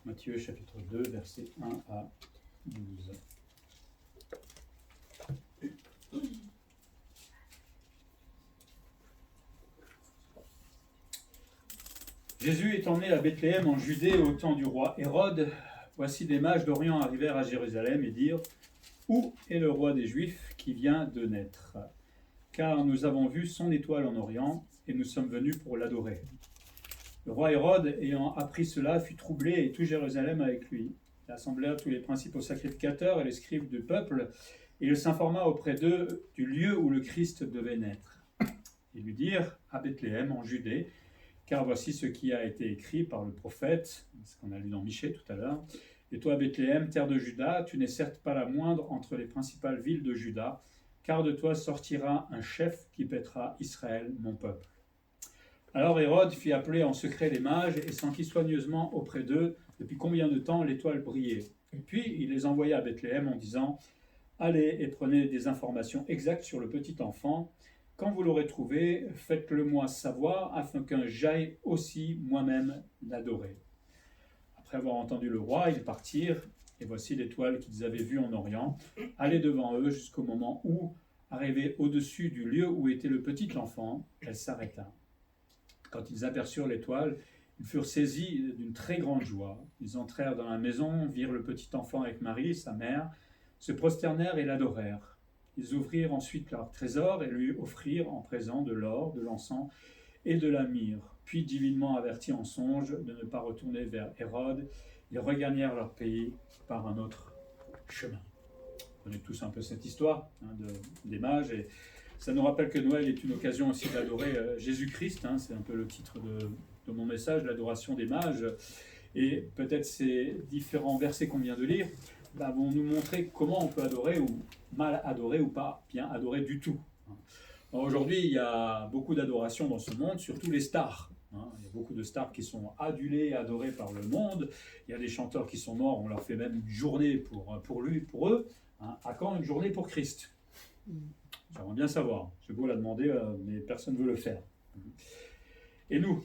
Matthieu chapitre 2, versets 1 à 12. Jésus étant né à Bethléem en Judée au temps du roi Hérode, voici des mages d'Orient arrivèrent à Jérusalem et dirent : Où est le roi des Juifs qui vient de naître ? Car nous avons vu son étoile en Orient et nous sommes venus pour l'adorer. Le roi Hérode, ayant appris cela, fut troublé et tout Jérusalem avec lui. Il assemblèrent tous les principaux sacrificateurs et les scribes du peuple, et il s'informa auprès d'eux du lieu où le Christ devait naître. Ils lui dirent : à Bethléem, en Judée, car voici ce qui a été écrit par le prophète, ce qu'on a lu dans Michée tout à l'heure. Et toi, Bethléem, terre de Juda, tu n'es certes pas la moindre entre les principales villes de Juda, car de toi sortira un chef qui paîtra Israël, mon peuple. Alors Hérode fit appeler en secret les mages et s'enquit soigneusement auprès d'eux depuis combien de temps l'étoile brillait. Et puis il les envoya à Bethléem en disant : Allez et prenez des informations exactes sur le petit enfant. Quand vous l'aurez trouvé, faites-le moi savoir afin que j'aille aussi moi-même l'adorer. Après avoir entendu le roi, ils partirent, et voici l'étoile qu'ils avaient vue en Orient, aller devant eux jusqu'au moment où, arrivée au-dessus du lieu où était le petit enfant, elle s'arrêta. Quand ils aperçurent l'étoile, ils furent saisis d'une très grande joie. Ils entrèrent dans la maison, virent le petit enfant avec Marie, sa mère, se prosternèrent et l'adorèrent. Ils ouvrirent ensuite leur trésor et lui offrirent en présent de l'or, de l'encens et de la myrrhe. Puis, divinement avertis en songe de ne pas retourner vers Hérode, ils regagnèrent leur pays par un autre chemin. On connaît tous un peu cette histoire des mages, et ça nous rappelle que Noël est une occasion aussi d'adorer Jésus-Christ. C'est un peu le titre de mon message, l'adoration des mages. Et peut-être ces différents versets qu'on vient de lire vont nous montrer comment on peut adorer, ou mal adorer, ou pas bien adorer du tout. Alors aujourd'hui, il y a beaucoup d'adoration dans ce monde, surtout les stars. Il y a beaucoup de stars qui sont adulées, adorées par le monde. Il y a des chanteurs qui sont morts, on leur fait même une journée pour eux. À quand une journée pour Christ ? J'aimerais bien savoir. C'est beau la demander, mais personne ne veut le faire. Et nous,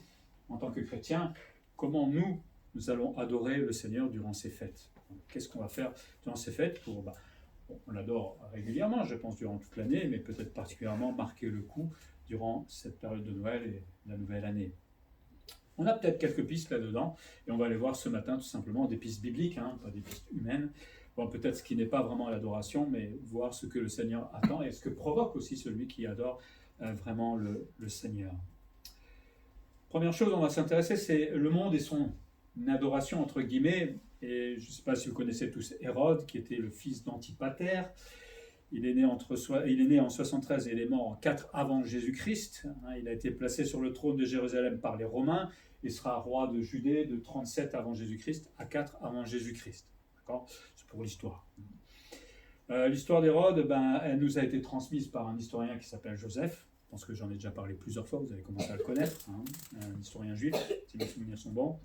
en tant que chrétiens, comment nous allons adorer le Seigneur durant ces fêtes ? Qu'est-ce qu'on va faire durant ces fêtes on l'adore régulièrement, je pense, durant toute l'année, mais peut-être particulièrement marquer le coup durant cette période de Noël et la nouvelle année. On a peut-être quelques pistes là-dedans, et on va aller voir ce matin tout simplement des pistes bibliques, pas des pistes humaines. Bon, peut-être ce qui n'est pas vraiment l'adoration, mais voir ce que le Seigneur attend et ce que provoque aussi celui qui adore vraiment le Seigneur. Première chose, on va s'intéresser, c'est le monde et son adoration, entre guillemets. Et je ne sais pas si vous connaissez tous Hérode, qui était le fils d'Antipater. Il est né en 73 et il est mort en 4 avant Jésus-Christ. Il a été placé sur le trône de Jérusalem par les Romains. Il sera roi de Judée de 37 avant Jésus-Christ à 4 avant Jésus-Christ. D'accord ? C'est pour l'histoire. L'histoire d'Hérode, elle nous a été transmise par un historien qui s'appelle Joseph. Je pense que j'en ai déjà parlé plusieurs fois, vous avez commencé à le connaître, un historien juif, si mes souvenirs sont bons.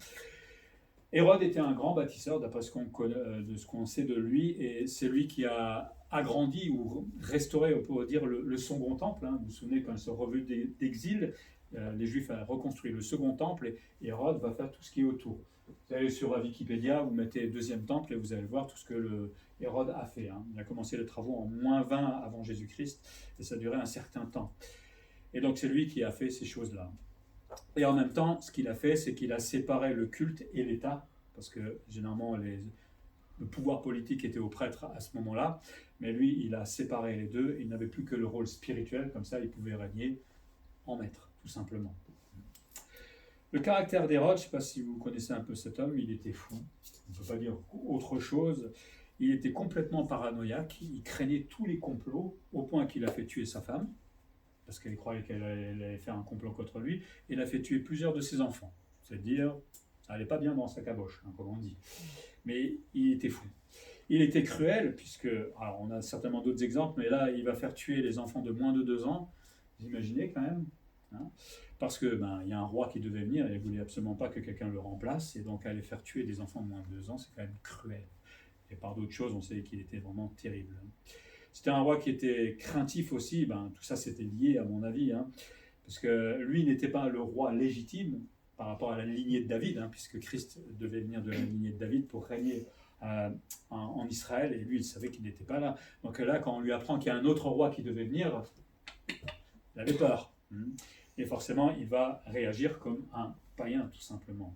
Hérode était un grand bâtisseur, d'après ce qu'on sait de lui, et c'est lui qui a agrandi ou restauré, on pourrait dire, le second temple. Vous vous souvenez, quand ils sont revenus d'exil, les Juifs ont reconstruit le second temple, et Hérode va faire tout ce qui est autour. Vous allez sur Wikipédia, vous mettez deuxième temple, et vous allez voir tout ce que Hérode a fait. Il a commencé les travaux en moins 20 avant Jésus-Christ, et ça a duré un certain temps. Et donc c'est lui qui a fait ces choses-là. Et en même temps, ce qu'il a fait, c'est qu'il a séparé le culte et l'État, parce que généralement le pouvoir politique était aux prêtres à ce moment-là, mais lui, il a séparé les deux, il n'avait plus que le rôle spirituel, comme ça il pouvait régner en maître, tout simplement. Le caractère d'Hérode, je ne sais pas si vous connaissez un peu cet homme, il était fou, on ne peut pas dire autre chose, il était complètement paranoïaque, il craignait tous les complots, au point qu'il a fait tuer sa femme, parce qu'elle croyait qu'elle allait faire un complot contre lui, et il a fait tuer plusieurs de ses enfants. C'est-à-dire, ça n'allait pas bien dans sa caboche, comme on dit. Mais il était fou. Il était cruel, puisque, alors on a certainement d'autres exemples, mais là, il va faire tuer les enfants de moins de 2 ans. Vous imaginez quand même, parce que y a un roi qui devait venir, et il ne voulait absolument pas que quelqu'un le remplace, et donc aller faire tuer des enfants de moins de 2 ans, c'est quand même cruel. Et par d'autres choses, on sait qu'il était vraiment terrible. C'était un roi qui était craintif aussi, tout ça c'était lié à mon avis, parce que lui n'était pas le roi légitime, par rapport à la lignée de David, hein, puisque Christ devait venir de la lignée de David pour régner en Israël, et lui, il savait qu'il n'était pas là. Donc là, quand on lui apprend qu'il y a un autre roi qui devait venir, il avait peur. Et forcément, il va réagir comme un païen, tout simplement.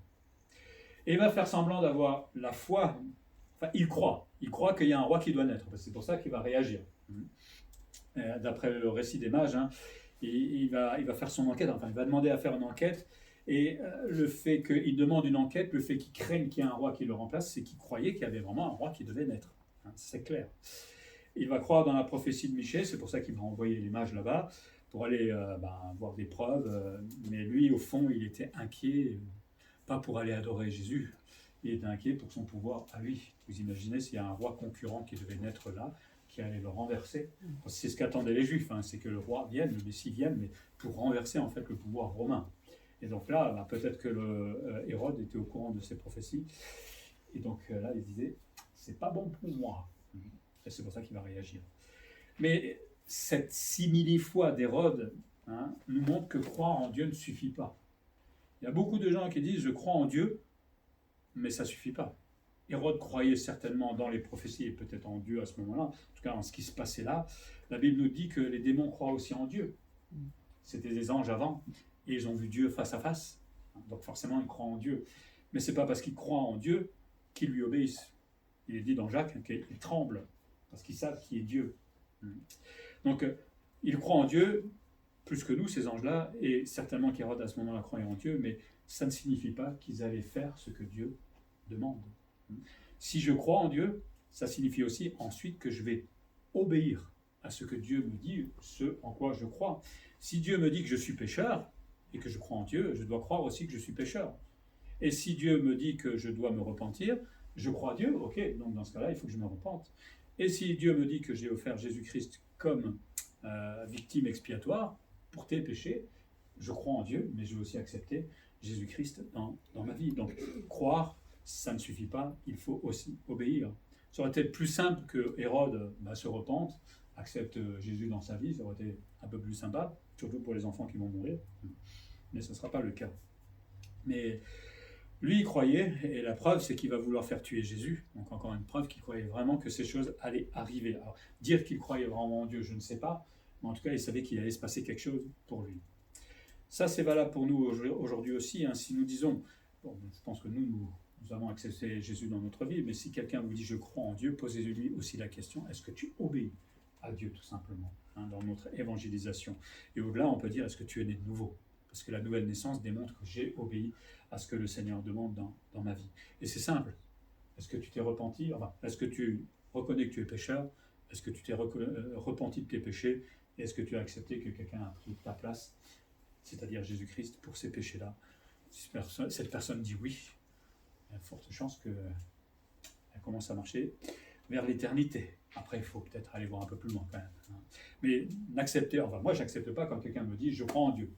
Et il va faire semblant d'avoir la foi. Enfin, il croit qu'il y a un roi qui doit naître. C'est pour ça qu'il va réagir. D'après le récit des mages, hein, il va faire son enquête. Enfin, il va demander à faire une enquête. Et le fait qu'il demande une enquête, le fait qu'il craigne qu'il y ait un roi qui le remplace, c'est qu'il croyait qu'il y avait vraiment un roi qui devait naître. Hein, c'est clair. Il va croire dans la prophétie de Michée. C'est pour ça qu'il va envoyer les mages là-bas pour aller voir des preuves. Mais lui, au fond, il était inquiet, pas pour aller adorer Jésus. Il était inquiet pour son pouvoir à lui. Vous imaginez s'il y a un roi concurrent qui devait naître là, qui allait le renverser. C'est ce qu'attendaient les Juifs, hein, c'est que le roi vienne, le Messie vienne, mais pour renverser en fait le pouvoir romain. Et donc là, peut-être que Hérode était au courant de ces prophéties. Et donc là, il disait, c'est pas bon pour moi. Et c'est pour ça qu'il va réagir. Mais cette simili-foi d'Hérode nous montre que croire en Dieu ne suffit pas. Il y a beaucoup de gens qui disent, je crois en Dieu, mais ça ne suffit pas. Hérode croyait certainement dans les prophéties et peut-être en Dieu à ce moment-là, en tout cas en ce qui se passait là. La Bible nous dit que les démons croient aussi en Dieu. C'était des anges avant, et ils ont vu Dieu face à face. Donc forcément, ils croient en Dieu. Mais ce n'est pas parce qu'ils croient en Dieu qu'ils lui obéissent. Il est dit dans Jacques qu'ils tremblent, parce qu'ils savent qui est Dieu. Donc, ils croient en Dieu, plus que nous, ces anges-là, et certainement qu'Hérode à ce moment-là croyait en Dieu, mais ça ne signifie pas qu'ils allaient faire ce que Dieu demande. Si je crois en Dieu, ça signifie aussi ensuite que je vais obéir à ce que Dieu me dit, ce en quoi je crois. Si Dieu me dit que je suis pécheur et que je crois en Dieu, je dois croire aussi que je suis pécheur. Et si Dieu me dit que je dois me repentir, je crois à Dieu, ok, donc dans ce cas-là, il faut que je me repente. Et si Dieu me dit que j'ai offert Jésus-Christ comme victime expiatoire pour tes péchés, je crois en Dieu, mais je vais aussi accepter Jésus-Christ dans ma vie. Donc, croire, ça ne suffit pas, il faut aussi obéir. Ça aurait été plus simple que Hérode se repente, accepte Jésus dans sa vie, ça aurait été un peu plus sympa, surtout pour les enfants qui vont mourir, mais ce ne sera pas le cas. Mais lui, il croyait, et la preuve, c'est qu'il va vouloir faire tuer Jésus. Donc encore une preuve qu'il croyait vraiment que ces choses allaient arriver. Alors, dire qu'il croyait vraiment en Dieu, je ne sais pas, mais en tout cas, il savait qu'il allait se passer quelque chose pour lui. Ça, c'est valable pour nous aujourd'hui aussi. Hein. Si nous disons, bon, je pense que nous avons accepté Jésus dans notre vie, mais si quelqu'un vous dit « je crois en Dieu », posez-lui aussi la question, est-ce que tu obéis à Dieu, tout simplement, dans notre évangélisation. Et au-delà, on peut dire, est-ce que tu es né de nouveau ? Parce que la nouvelle naissance démontre que j'ai obéi à ce que le Seigneur demande dans ma vie. Et c'est simple. Est-ce que tu t'es repenti ? Est-ce que tu reconnais que tu es pécheur ? Est-ce que tu t'es repenti de tes péchés ? Et est-ce que tu as accepté que quelqu'un a pris ta place, c'est-à-dire Jésus-Christ, pour ces péchés-là ? Si cette personne dit oui, il y a de fortes chances qu'elle commence à marcher vers l'éternité. Après, il faut peut-être aller voir un peu plus loin quand même. Mais n'acceptez, moi, je n'accepte pas quand quelqu'un me dit « je crois en Dieu ».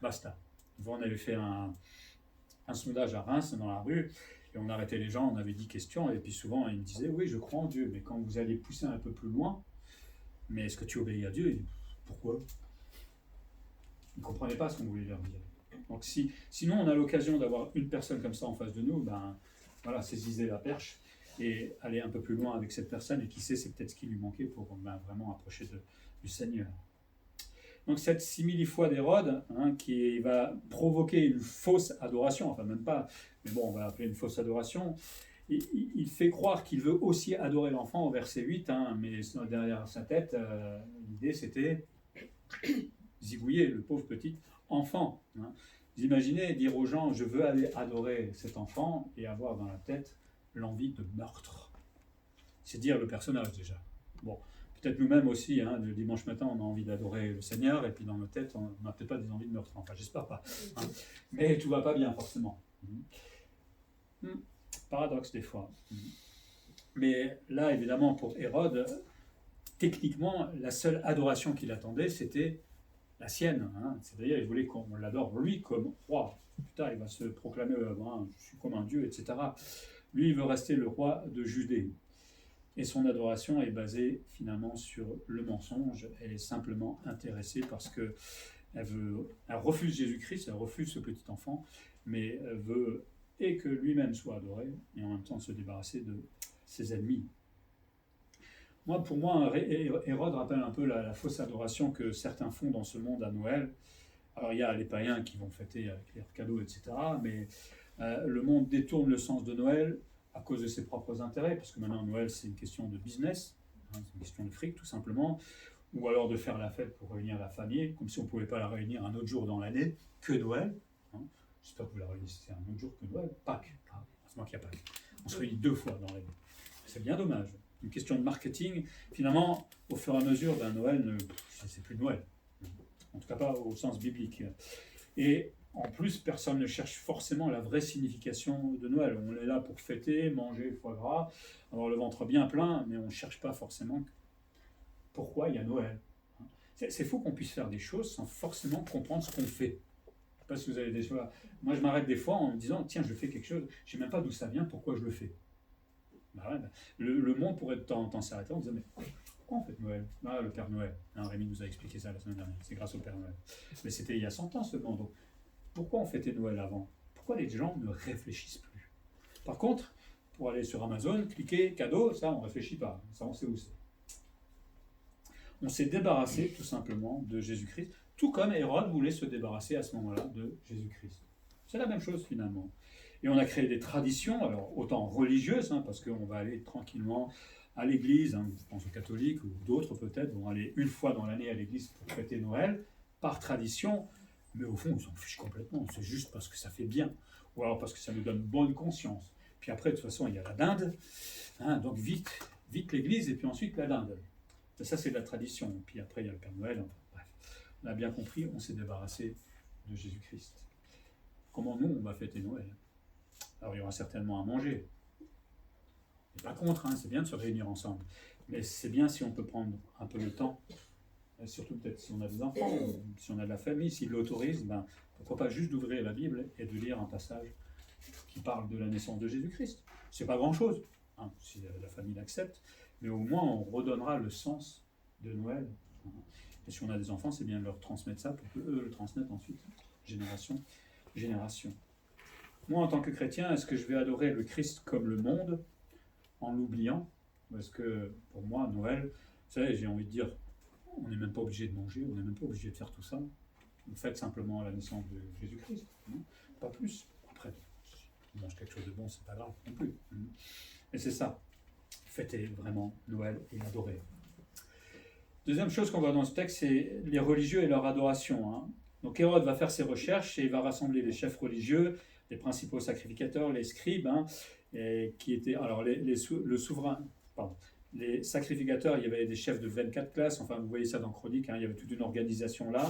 Basta. On avait fait un sondage à Reims, dans la rue, et on arrêtait les gens, on avait 10 questions, et puis souvent, ils me disaient « oui, je crois en Dieu ». Mais quand vous allez pousser un peu plus loin, « mais est-ce que tu obéis à Dieu ?» Pourquoi ? Ils ne comprenaient pas ce qu'on voulait leur dire. Donc sinon, on a l'occasion d'avoir une personne comme ça en face de nous, voilà, saisissez la perche, et aller un peu plus loin avec cette personne, et qui sait, c'est peut-être ce qui lui manquait pour vraiment approcher du Seigneur. Donc cette simili-foi d'Hérode, qui va provoquer une fausse adoration, enfin même pas, mais bon, on va appeler une fausse adoration, il fait croire qu'il veut aussi adorer l'enfant au verset 8, mais derrière sa tête, l'idée c'était zigouiller le pauvre petit enfant. Vous imaginez dire aux gens, je veux aller adorer cet enfant, et avoir dans la tête l'envie de meurtre. C'est dire le personnage déjà. Bon. Peut-être nous-mêmes aussi, le dimanche matin, on a envie d'adorer le Seigneur, et puis dans nos têtes, on n'a peut-être pas des envies de meurtre. Enfin, j'espère pas. Mais tout va pas bien, forcément. Paradoxe, des fois. Mais là, évidemment, pour Hérode, techniquement, la seule adoration qu'il attendait, c'était la sienne. C'est-à-dire, il voulait qu'on l'adore, lui, comme roi. Putain, il va se proclamer, je suis comme un dieu, etc. Lui, il veut rester le roi de Judée. Et son adoration est basée finalement sur le mensonge. Elle est simplement intéressée parce que elle refuse Jésus-Christ, elle refuse ce petit enfant, mais elle veut et que lui-même soit adoré, et en même temps se débarrasser de ses ennemis. Pour moi, Hérode rappelle un peu la fausse adoration que certains font dans ce monde à Noël. Alors il y a les païens qui vont fêter avec leurs cadeaux, etc. Mais le monde détourne le sens de Noël à cause de ses propres intérêts, parce que maintenant Noël c'est une question de business, c'est une question de fric tout simplement, ou alors de faire la fête pour réunir la famille, comme si on ne pouvait pas la réunir un autre jour dans l'année que Noël. J'espère que vous la réunissez un autre jour que Noël, Pâques. C'est moi qui a Pâques. On se réunit 2 fois dans l'année. C'est bien dommage. Une question de marketing. Finalement, au fur et à mesure, Noël, c'est plus Noël. En tout cas pas au sens biblique. Et en plus, personne ne cherche forcément la vraie signification de Noël. On est là pour fêter, manger foie gras, avoir le ventre bien plein, mais on ne cherche pas forcément pourquoi il y a Noël. C'est fou qu'on puisse faire des choses sans forcément comprendre ce qu'on fait. Je ne sais pas si vous avez des choses. Moi, je m'arrête des fois en me disant, tiens, je fais quelque chose, je ne sais même pas d'où ça vient, pourquoi je le fais. Le monde pourrait de temps en temps s'arrêter en disant, mais pourquoi on fête Noël? Le Père Noël. Rémi nous a expliqué ça la semaine dernière. C'est grâce au Père Noël. Mais c'était il y a 100 ans seulement. Donc, pourquoi on fêtait Noël avant? Pourquoi les gens ne réfléchissent plus? Par contre, pour aller sur Amazon, cliquer cadeau, ça on ne réfléchit pas. Ça on sait où c'est. On s'est débarrassé tout simplement de Jésus-Christ, tout comme Hérode voulait se débarrasser à ce moment-là de Jésus-Christ. C'est la même chose finalement. Et on a créé des traditions, alors autant religieuses, parce qu'on va aller tranquillement à l'église, je pense aux catholiques ou d'autres peut-être vont aller une fois dans l'année à l'église pour fêter Noël, par tradition, mais au fond ils s'en fichent complètement, c'est juste parce que ça fait bien, ou alors parce que ça nous donne bonne conscience. Puis après de toute façon il y a la dinde, donc vite l'église et puis ensuite la dinde. Ça c'est de la tradition, puis après il y a le Père Noël, bref. On a bien compris, on s'est débarrassé de Jésus-Christ. Comment nous on va fêter Noël? Alors il y aura certainement à manger. Je ne suis pas contre, c'est bien de se réunir ensemble. Mais c'est bien si on peut prendre un peu de temps, surtout peut-être si on a des enfants, ou si on a de la famille, s'ils l'autorisent, pourquoi pas juste d'ouvrir la Bible et de lire un passage qui parle de la naissance de Jésus-Christ. C'est pas grand-chose, si la famille l'accepte, mais au moins on redonnera le sens de Noël. Et si on a des enfants, c'est bien de leur transmettre ça pour qu'eux le transmettent ensuite, génération. Moi, en tant que chrétien, est-ce que je vais adorer le Christ comme le monde, en l'oubliant? Parce que pour moi, Noël, vous savez, j'ai envie de dire, on n'est même pas obligé de manger, on n'est même pas obligé de faire tout ça. On fête simplement la naissance de Jésus-Christ, pas plus. Après, on mange quelque chose de bon, c'est pas grave non plus. Et c'est ça, fêter vraiment Noël et adorer. Deuxième chose qu'on voit dans ce texte, c'est les religieux et leur adoration. Donc Hérode va faire ses recherches et il va rassembler les chefs religieux, les principaux sacrificateurs, les scribes, qui étaient, alors le souverain, pardon, les sacrificateurs, il y avait des chefs de 24 classes, enfin vous voyez ça dans Chronique, il y avait toute une organisation là.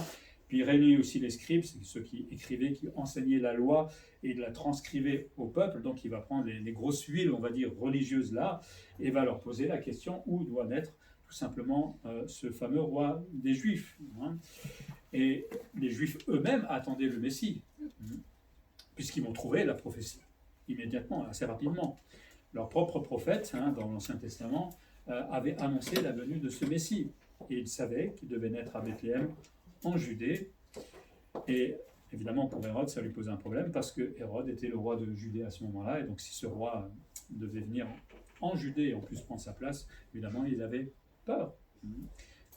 Puis il réunit aussi les scribes, c'est ceux qui écrivaient, qui enseignaient la loi et la transcrivaient au peuple. Donc il va prendre les grosses huiles, on va dire, religieuses là, et va leur poser la question où doit naître tout simplement ce fameux roi des Juifs. Et les Juifs eux-mêmes attendaient le Messie, puisqu'ils vont trouver la prophétie immédiatement, assez rapidement. Leur propre prophète, dans l'Ancien Testament, avait annoncé la venue de ce Messie. Et ils savaient qu'il devait naître à Bethléem, en Judée. Et évidemment, pour Hérode, ça lui posait un problème, parce que Hérode était le roi de Judée à ce moment-là. Et donc, si ce roi devait venir en Judée et en plus prendre sa place, évidemment, ils avaient peur.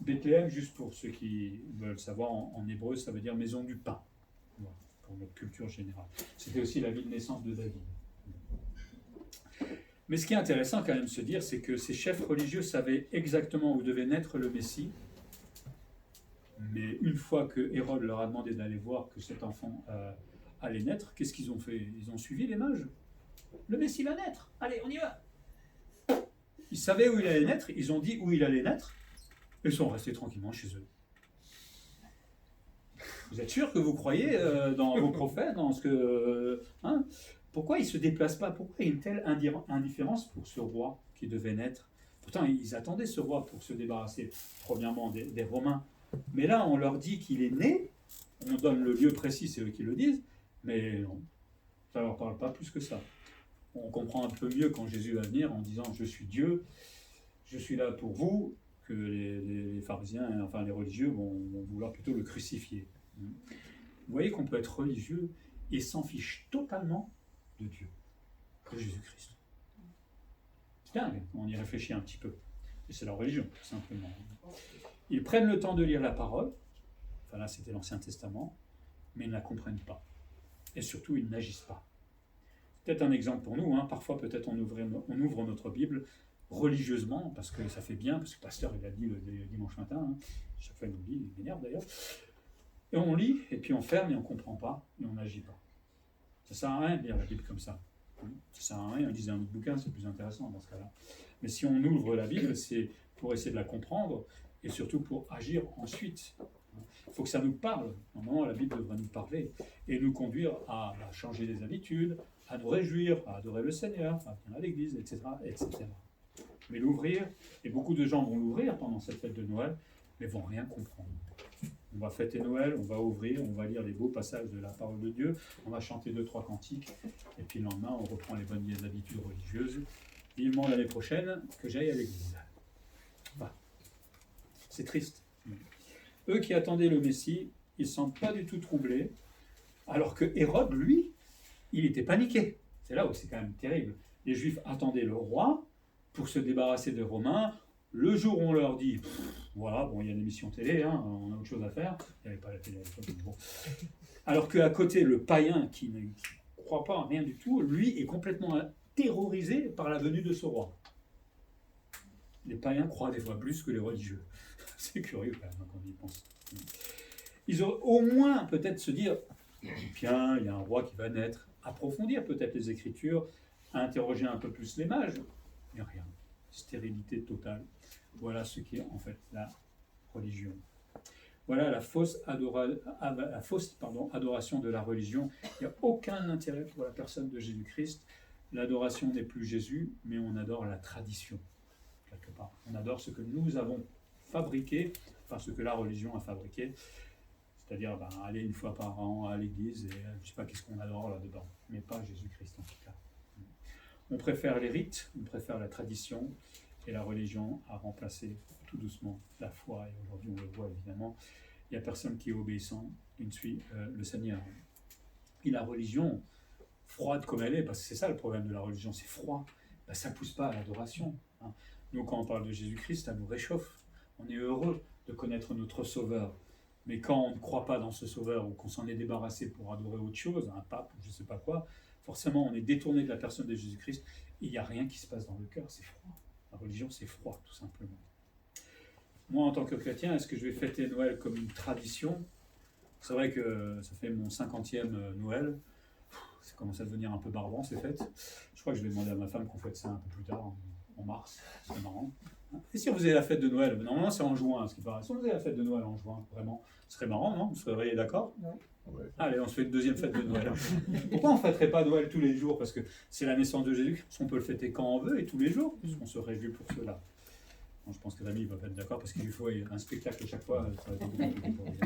Bethléem, juste pour ceux qui veulent savoir, en hébreu, ça veut dire maison du pain, pour notre culture générale. C'était aussi la ville de naissance de David. Mais ce qui est intéressant quand même de se dire, c'est que ces chefs religieux savaient exactement où devait naître le Messie, mais une fois que Hérode leur a demandé d'aller voir que cet enfant allait naître, qu'est-ce qu'ils ont fait? Ils ont suivi les mages. Le Messie va naître, allez, on y va. Ils savaient où il allait naître, ils ont dit où il allait naître, et ils sont restés tranquillement chez eux. Vous êtes sûr que vous croyez dans vos prophètes, dans ce que... Pourquoi il ne se déplace pas? Pourquoi il y a une telle indifférence pour ce roi qui devait naître? Pourtant, ils attendaient ce roi pour se débarrasser, premièrement, des Romains. Mais là, on leur dit qu'il est né, on donne le lieu précis, c'est eux qui le disent, mais non, ça ne leur parle pas plus que ça. On comprend un peu mieux quand Jésus va venir en disant « Je suis Dieu, je suis là pour vous », que les pharisiens, enfin les religieux, vont vouloir plutôt le crucifier. Vous voyez qu'on peut être religieux et s'en fiche totalement de Dieu, de Jésus-Christ. C'est dingue, on y réfléchit un petit peu. Et c'est la religion, tout simplement. Ils prennent le temps de lire la parole, enfin là c'était l'Ancien Testament, mais ils ne la comprennent pas. Et surtout, ils n'agissent pas. Peut-être un exemple pour nous, parfois peut-être on ouvre notre Bible religieusement, parce que ça fait bien, parce que le pasteur il a dit le dimanche matin, chaque fois il nous le dit, il m'énerve d'ailleurs, et on lit, et puis on ferme et on ne comprend pas, et on n'agit pas. Ça ne sert à rien de lire la Bible comme ça. Ça ne sert à rien, lisez un autre bouquin, c'est plus intéressant dans ce cas-là. Mais si on ouvre la Bible, c'est pour essayer de la comprendre, et surtout pour agir ensuite. Il faut que ça nous parle. Normalement, la Bible devrait nous parler et nous conduire à changer des habitudes, à nous réjouir, à adorer le Seigneur, à venir à l'église, etc., etc. Mais l'ouvrir, et beaucoup de gens vont l'ouvrir pendant cette fête de Noël, mais vont rien comprendre. On va fêter Noël, on va ouvrir, on va lire les beaux passages de la parole de Dieu, on va chanter 2-3 cantiques, et puis le lendemain, on reprend les bonnes vieilles habitudes religieuses. Vivement l'année prochaine que j'aille à l'église. Voilà. C'est triste. Eux qui attendaient le Messie, ils ne se sentent pas du tout troublés, alors que Hérode, lui, il était paniqué. C'est là où c'est quand même terrible. Les Juifs attendaient le roi pour se débarrasser des Romains. Le jour où on leur dit, voilà, bon, il y a une émission télé, on a autre chose à faire, il n'y avait pas la télé à l'époque, bon. Alors qu'à côté, le païen qui ne croit pas en rien du tout, lui est complètement terrorisé par la venue de ce roi. Les païens croient des fois plus que les religieux. C'est curieux quand même quand on y pense. Ils auraient au moins peut-être se dire, bien, il y a un roi qui va naître, approfondir peut-être les Écritures, interroger un peu plus les mages, mais rien. Stérilité totale. Voilà ce qui est en fait la religion. Voilà la fausse adoration de la religion. Il n'y a aucun intérêt pour la personne de Jésus-Christ. L'adoration n'est plus Jésus, mais on adore la tradition, quelque part. On adore ce que nous avons fabriqué, enfin ce que la religion a fabriqué, c'est-à-dire aller une fois par an à l'église et je ne sais pas qu'est-ce qu'on adore là-dedans, mais pas Jésus-Christ en tout cas. On préfère les rites, on préfère la tradition, et la religion a remplacé tout doucement la foi, et aujourd'hui on le voit évidemment, il n'y a personne qui est obéissant, il suit le Seigneur. Et la religion, froide comme elle est, parce que c'est ça le problème de la religion, c'est froid, ça ne pousse pas à l'adoration. Nous quand on parle de Jésus-Christ, ça nous réchauffe, on est heureux de connaître notre Sauveur. Mais quand on ne croit pas dans ce Sauveur ou qu'on s'en est débarrassé pour adorer autre chose, un pape ou je ne sais pas quoi, forcément on est détourné de la personne de Jésus-Christ et il n'y a rien qui se passe dans le cœur, c'est froid. La religion c'est froid tout simplement. Moi en tant que chrétien, est-ce que je vais fêter Noël comme une tradition ? C'est vrai que ça fait mon 50e Noël, ça commence à devenir un peu barbant ces fêtes. Je crois que je vais demander à ma femme qu'on fête ça un peu plus tard, en mars, c'est marrant. Et si on faisait la fête de Noël, normalement c'est en juin, ce qui paraît. Si on faisait la fête de Noël en juin, vraiment, ce serait marrant, non ? Vous seriez d'accord ? Ouais. Allez, on se fait une deuxième fête de Noël. Pourquoi on ne fêterait pas Noël tous les jours ? Parce que c'est la naissance de Jésus, on peut le fêter quand on veut et tous les jours, puisqu'on se réjouit pour cela. Bon, je pense que Rémi ne va pas être d'accord parce qu'il lui faut un spectacle chaque fois. Ça va être beaucoup pour lui.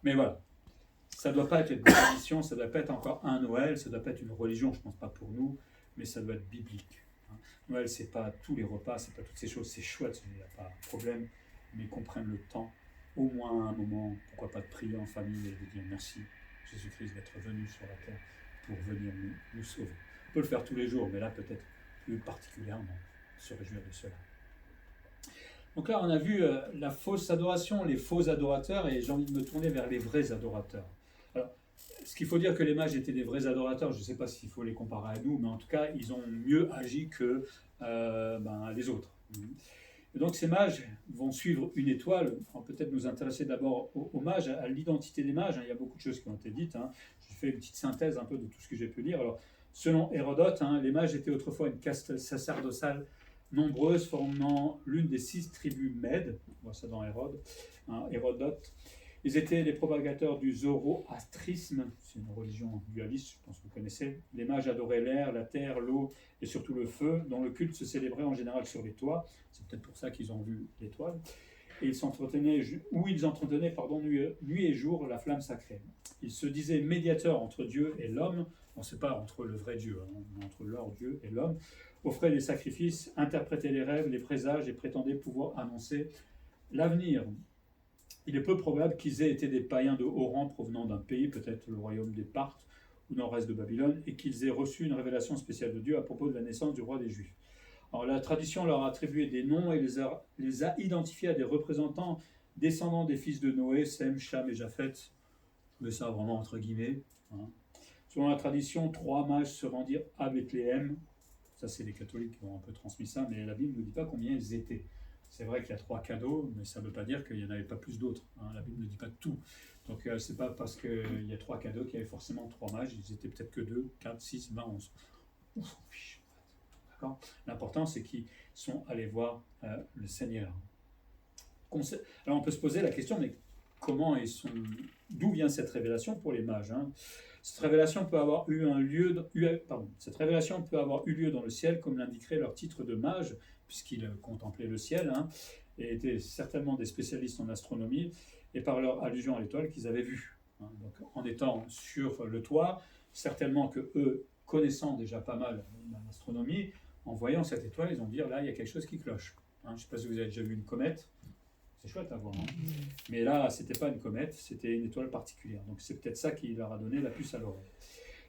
Mais voilà, ça ne doit pas être une tradition, ça ne doit pas être encore un Noël, ça ne doit pas être une religion, je ne pense pas pour nous, mais ça doit être biblique. Noël, c'est pas tous les repas, c'est pas toutes ces choses, c'est chouette, il n'y a pas de problème, mais qu'on prenne le temps, au moins un moment, pourquoi pas de prier en famille et de dire merci Jésus-Christ d'être venu sur la terre pour venir nous sauver. On peut le faire tous les jours, mais là peut-être plus particulièrement, se réjouir de cela. Donc là, on a vu la fausse adoration, les faux adorateurs, et j'ai envie de me tourner vers les vrais adorateurs. Alors, ce qu'il faut dire que les mages étaient des vrais adorateurs, je ne sais pas s'il faut les comparer à nous, mais en tout cas, ils ont mieux agi que les autres. Et donc ces mages vont suivre une étoile. On va peut-être nous intéresser d'abord aux mages, à l'identité des mages. Il y a beaucoup de choses qui ont été dites. Je fais une petite synthèse un peu de tout ce que j'ai pu lire. Alors, selon Hérodote, les mages étaient autrefois une caste sacerdotale nombreuse, formant l'une des 6 tribus mèdes. On voit ça dans Hérodote. Ils étaient les propagateurs du zoroastrisme, c'est une religion dualiste, je pense que vous connaissez. Les mages adoraient l'air, la terre, l'eau et surtout le feu, dont le culte se célébrait en général sur les toits. C'est peut-être pour ça qu'ils ont vu l'étoile. Et ils entretenaient nuit et jour la flamme sacrée. Ils se disaient médiateurs entre Dieu et l'homme, on ne sait pas entre le vrai Dieu, mais entre leur Dieu et l'homme, offraient des sacrifices, interprétaient les rêves, les présages et prétendaient pouvoir annoncer l'avenir. Il est peu probable qu'ils aient été des païens de haut rang provenant d'un pays, peut-être le royaume des Parthes ou nord-est de Babylone, et qu'ils aient reçu une révélation spéciale de Dieu à propos de la naissance du roi des Juifs. Alors la tradition leur a attribué des noms et les a identifiés à des représentants descendants des fils de Noé, Sem, Cham et Japheth. Mais ça vraiment entre guillemets. Hein. Selon la tradition, 3 mages se rendirent à Bethléem. Ça, c'est les catholiques qui ont un peu transmis ça, mais la Bible ne dit pas combien ils étaient. C'est vrai qu'il y a 3 cadeaux, mais ça ne veut pas dire qu'il n'y en avait pas plus d'autres. Hein. La Bible ne dit pas tout. Donc, c'est pas parce qu'il y a 3 cadeaux qu'il y avait forcément 3 mages. Ils étaient peut-être que 2, 4, 6, 20, 11. On s'en fiche. D'accord. L'important, c'est qu'ils sont allés voir le Seigneur. Alors, on peut se poser la question, mais comment ils sont... D'où vient cette révélation pour les mages, hein? Cette révélation peut avoir eu lieu dans le ciel, comme l'indiquerait leur titre de mage, puisqu'ils contemplaient le ciel, hein, et étaient certainement des spécialistes en astronomie, et par leur allusion à l'étoile qu'ils avaient vue. Hein. Donc, en étant sur le toit, certainement que eux, connaissant déjà pas mal l'astronomie, en voyant cette étoile, ils ont dit là, il y a quelque chose qui cloche. Hein, je ne sais pas si vous avez déjà vu une comète. C'est chouette à voir. Hein. Mais là, ce n'était pas une comète, c'était une étoile particulière. Donc c'est peut-être ça qui leur a donné la puce à l'oreille.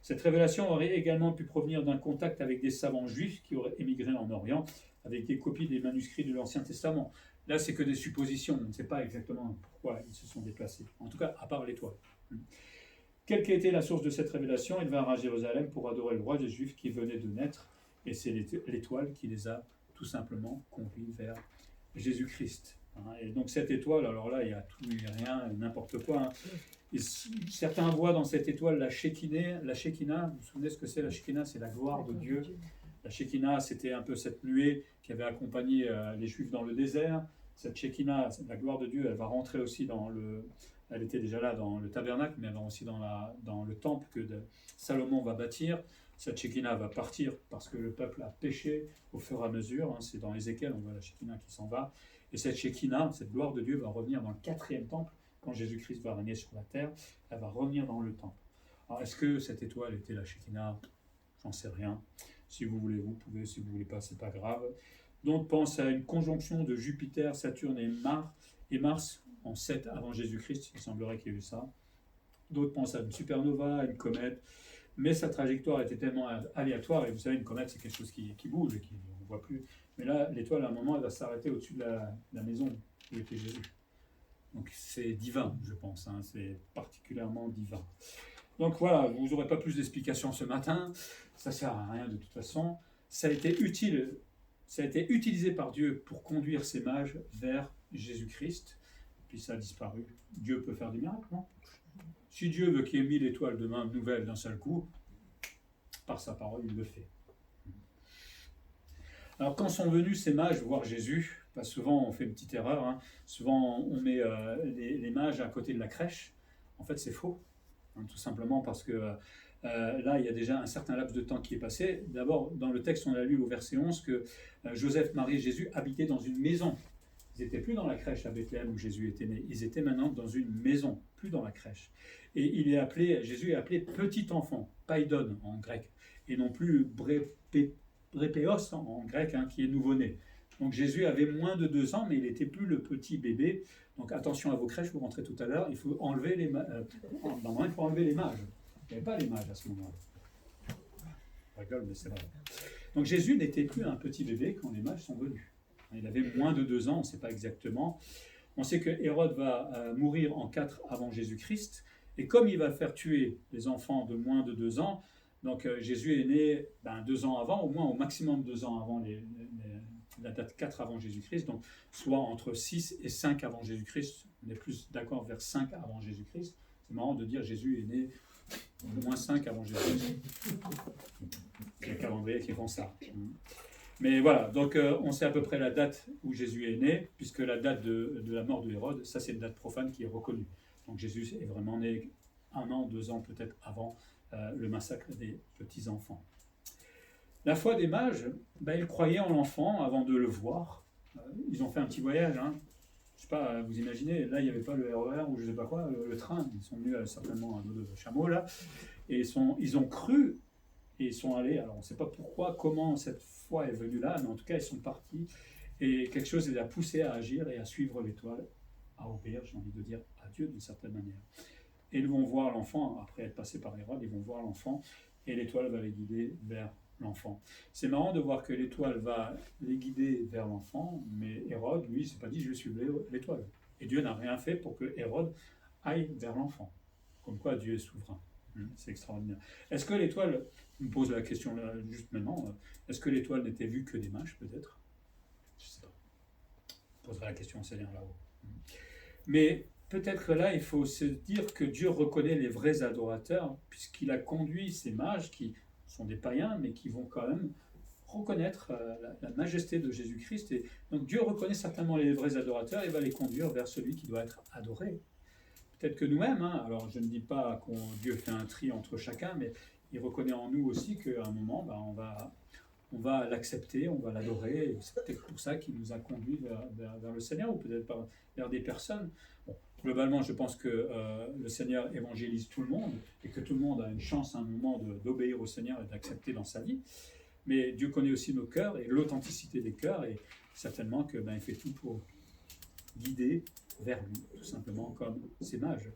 Cette révélation aurait également pu provenir d'un contact avec des savants juifs qui auraient émigré en Orient avec des copies des manuscrits de l'Ancien Testament. Là, c'est que des suppositions. On ne sait pas exactement pourquoi ils se sont déplacés. En tout cas, à part l'étoile. Quelle qu'ait été la source de cette révélation, ils vinrent à Jérusalem pour adorer le roi des Juifs qui venait de naître. Et c'est l'étoile qui les a tout simplement conduits vers Jésus-Christ. Et donc cette étoile, alors là, il y a tout et rien, n'importe quoi. Hein. Et certains voient dans cette étoile la Shekinah. La Shekinah, vous vous souvenez ce que c'est la Shekinah? C'est la gloire de Dieu. La Shekinah, c'était un peu cette nuée qui avait accompagné les Juifs dans le désert. Cette Shekinah, la gloire de Dieu, elle va rentrer aussi elle était déjà là dans le tabernacle, mais elle va aussi dans le temple que Salomon va bâtir. Cette Shekinah va partir parce que le peuple a péché au fur et à mesure. Hein. C'est dans Ézéchiel, on voit la Shekinah qui s'en va. Et cette Shekinah, cette gloire de Dieu, va revenir dans le 4e temple, quand Jésus-Christ va régner sur la terre. Elle va revenir dans le temple. Alors, est-ce que cette étoile était la Shekinah? J'en sais rien. Si vous voulez, vous pouvez. Si vous ne voulez pas, c'est pas grave. Donc, pense à une conjonction de Jupiter, Saturne et Mars en 7 avant Jésus-Christ. Il semblerait qu'il y ait eu ça. D'autres pensent à une supernova, à une comète. Mais sa trajectoire était tellement aléatoire. Et vous savez, une comète, c'est quelque chose qui bouge et qu'on ne voit plus. Mais là, l'étoile, à un moment, elle va s'arrêter au-dessus de la maison où était Jésus. Donc c'est divin, je pense. Hein, c'est particulièrement divin. Donc voilà, vous n'aurez pas plus d'explications ce matin. Ça ne sert à rien de toute façon. Ça a été utilisé par Dieu pour conduire ces mages vers Jésus-Christ. Puis ça a disparu. Dieu peut faire des miracles, non? Si Dieu veut qu'il y ait 1000 étoiles demain nouvelles d'un seul coup, par sa parole, il le fait. Alors quand sont venus ces mages voir Jésus, souvent on fait une petite erreur, hein, souvent on met les mages à côté de la crèche. En fait c'est faux, hein, tout simplement parce que là il y a déjà un certain laps de temps qui est passé. D'abord dans le texte on a lu au verset 11 que Joseph, Marie et Jésus habitaient dans une maison. Ils n'étaient plus dans la crèche à Bethléem où Jésus était né, ils étaient maintenant dans une maison, plus dans la crèche. Et Jésus est appelé petit enfant, païdon en grec, et non plus brépéos en grec, hein, qui est nouveau-né. Donc Jésus avait moins de 2 ans, mais il n'était plus le petit bébé. Donc attention à vos crèches, vous rentrez tout à l'heure, il faut enlever les mages. Normalement, il faut enlever les mages. Il n'y avait pas les mages à ce moment-là. Je rigole, mais c'est vrai. Donc Jésus n'était plus un petit bébé quand les mages sont venus. Il avait moins de 2 ans, on ne sait pas exactement. On sait que Hérode va mourir en 4 avant Jésus-Christ. Et comme il va faire tuer les enfants de moins de 2 ans, donc Jésus est né 2 ans avant, au moins au maximum 2 ans avant la date 4 avant Jésus-Christ, donc soit entre 6 et 5 avant Jésus-Christ. On est plus d'accord vers 5 avant Jésus-Christ. C'est marrant de dire Jésus est né au moins 5 avant Jésus-Christ. Il y a calendrier qui font ça. Mais voilà, donc on sait à peu près la date où Jésus est né, puisque la date de la mort de Hérode, ça c'est une date profane qui est reconnue. Donc Jésus est vraiment né 1 an, 2 ans peut-être avant le massacre des petits-enfants. La foi des mages, ils croyaient en l'enfant avant de le voir. Ils ont fait un petit voyage. Hein. Je ne sais pas, vous imaginez, là il n'y avait pas le RER ou je ne sais pas quoi, le train. Ils sont venus certainement à dos de chameau là. Et ils ont cru et ils sont allés. Alors on ne sait pas pourquoi, comment cette foi est venue là, mais en tout cas ils sont partis. Et quelque chose les a poussés à agir et à suivre l'étoile à obéir, j'ai envie de dire, à Dieu d'une certaine manière. Et ils vont voir l'enfant, après être passé par Hérode, ils vont voir l'enfant, et l'étoile va les guider vers l'enfant. C'est marrant de voir que l'étoile va les guider vers l'enfant, mais Hérode, lui, il ne s'est pas dit, je vais suivre l'étoile. Et Dieu n'a rien fait pour que Hérode aille vers l'enfant. Comme quoi Dieu est souverain. C'est extraordinaire. Est-ce que l'étoile, je me pose la question là, juste maintenant, est-ce que l'étoile n'était vue que des mages, peut-être? Je ne sais pas. Je poserai la question au Seigneur là-haut. Mais peut-être que là, il faut se dire que Dieu reconnaît les vrais adorateurs, puisqu'il a conduit ces mages qui sont des païens, mais qui vont quand même reconnaître la majesté de Jésus-Christ. Et donc Dieu reconnaît certainement les vrais adorateurs et va les conduire vers celui qui doit être adoré. Peut-être que nous-mêmes, alors je ne dis pas que Dieu fait un tri entre chacun, mais il reconnaît en nous aussi qu'à un moment, on va l'accepter, on va l'adorer. C'est peut-être pour ça qu'il nous a conduits vers le Seigneur, ou peut-être vers des personnes. Bon, globalement, je pense que le Seigneur évangélise tout le monde, et que tout le monde a une chance à un moment d'obéir au Seigneur et d'accepter dans sa vie. Mais Dieu connaît aussi nos cœurs et l'authenticité des cœurs, et certainement qu'il fait tout pour guider vers lui, tout simplement comme ces mages.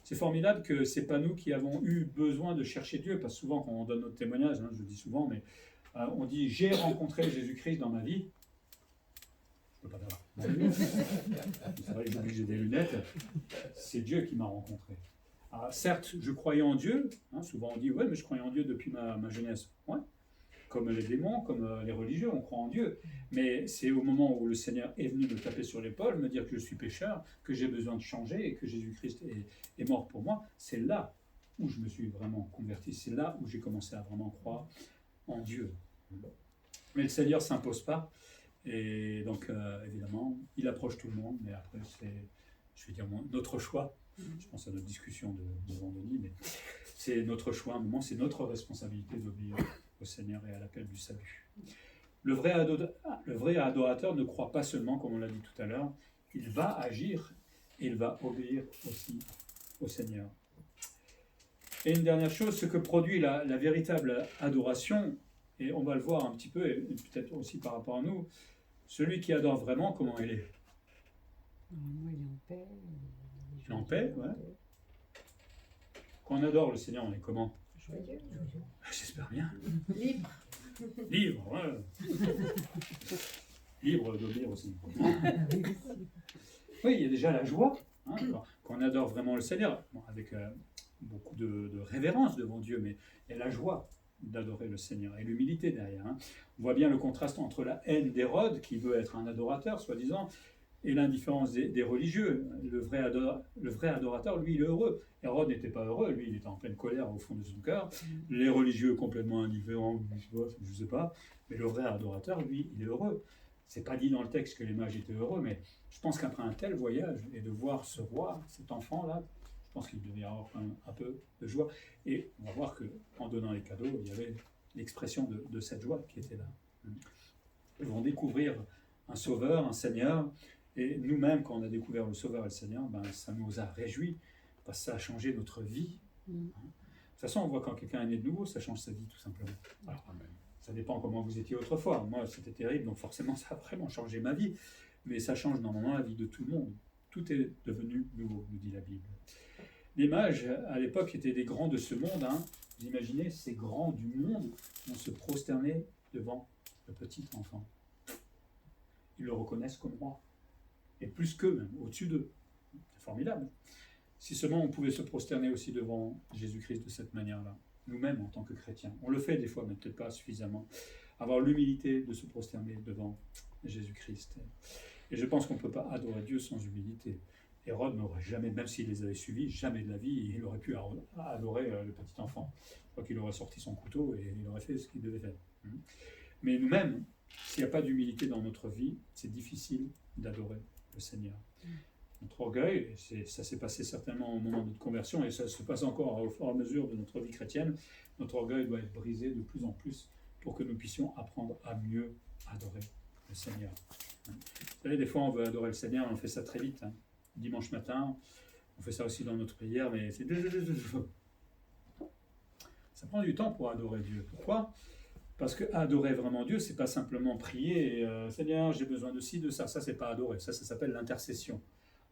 C'est formidable que ce n'est pas nous qui avons eu besoin de chercher Dieu, parce que souvent quand on donne notre témoignage, je le dis souvent, mais on dit « j'ai rencontré Jésus-Christ dans ma vie ». Je ne peux pas dire « ma vie ». C'est vrai que depuis que j'ai des lunettes, c'est Dieu qui m'a rencontré. Alors, certes, je croyais en Dieu, souvent on dit « ouais, mais je croyais en Dieu depuis ma jeunesse ». Ouais. Comme les démons, comme les religieux, on croit en Dieu. Mais c'est au moment où le Seigneur est venu me taper sur l'épaule, me dire que je suis pécheur, que j'ai besoin de changer et que Jésus-Christ est mort pour moi, c'est là où je me suis vraiment converti. C'est là où j'ai commencé à vraiment croire en Dieu. Mais le Seigneur ne s'impose pas. Et donc, évidemment, il approche tout le monde. Mais après, c'est, je vais dire, notre choix. Je pense à notre discussion de vendredi. Mais c'est notre choix. À un moment, c'est notre responsabilité d'obéir au Seigneur et à l'appel du salut. Le vrai adorateur ne croit pas seulement, comme on l'a dit tout à l'heure, il va agir et il va obéir aussi au Seigneur. Et une dernière chose, ce que produit la véritable adoration, et on va le voir un petit peu, et peut-être aussi par rapport à nous, celui qui adore vraiment, comment il est? Normalement, il est en paix. Il est en paix, ouais. Quand on adore le Seigneur, on est comment? Joyeux. J'espère bien. Libre. Libre, ouais. Libre d'obéir au Seigneur. Oui, il y a déjà la joie, quand on adore vraiment le Seigneur, avec beaucoup de révérence devant Dieu, mais il y a la joie d'adorer le Seigneur et l'humilité derrière. On voit bien le contraste entre la haine d'Hérode, qui veut être un adorateur, soi-disant, et l'indifférence des religieux. Le vrai adorateur, lui, il est heureux. Hérode n'était pas heureux, lui, il était en pleine colère au fond de son cœur. Les religieux complètement indifférents, je ne sais pas. Mais le vrai adorateur, lui, il est heureux. Ce n'est pas dit dans le texte que les mages étaient heureux, mais je pense qu'après un tel voyage, et de voir ce roi, cet enfant-là, je pense qu'il devait y avoir un peu de joie. Et on va voir qu'en donnant les cadeaux, il y avait l'expression de cette joie qui était là. Ils vont découvrir un sauveur, un Seigneur. Et nous-mêmes, quand on a découvert le Sauveur et le Seigneur, ça nous a réjouis, parce que ça a changé notre vie. De toute façon, on voit quand quelqu'un est né de nouveau, ça change sa vie, tout simplement. Alors, ça dépend comment vous étiez autrefois. Moi, c'était terrible, donc forcément, ça a vraiment changé ma vie. Mais ça change normalement la vie de tout le monde. Tout est devenu nouveau, nous dit la Bible. Les mages, à l'époque, étaient des grands de ce monde. Vous imaginez, ces grands du monde vont se prosterner devant le petit enfant. Ils le reconnaissent comme roi. Et plus qu'eux, même, au-dessus d'eux. C'est formidable. Si seulement on pouvait se prosterner aussi devant Jésus-Christ de cette manière-là, nous-mêmes en tant que chrétiens. On le fait des fois, mais peut-être pas suffisamment. Avoir l'humilité de se prosterner devant Jésus-Christ. Et je pense qu'on ne peut pas adorer Dieu sans humilité. Hérode n'aurait jamais, même s'il les avait suivis, jamais de la vie, il aurait pu adorer le petit enfant. Je crois qu'il aurait sorti son couteau et il aurait fait ce qu'il devait faire. Mais nous-mêmes, s'il n'y a pas d'humilité dans notre vie, c'est difficile d'adorer le Seigneur. Notre orgueil, ça s'est passé certainement au moment de notre conversion, et ça se passe encore au fur et à mesure de notre vie chrétienne, notre orgueil doit être brisé de plus en plus pour que nous puissions apprendre à mieux adorer le Seigneur. Vous savez, des fois on veut adorer le Seigneur, on fait ça très vite. Dimanche matin, on fait ça aussi dans notre prière, mais c'est... Ça prend du temps pour adorer Dieu. Pourquoi ? Parce que adorer vraiment Dieu, c'est pas simplement prier, Seigneur, j'ai besoin de ci, de ça. Ça, c'est pas adorer. Ça s'appelle l'intercession.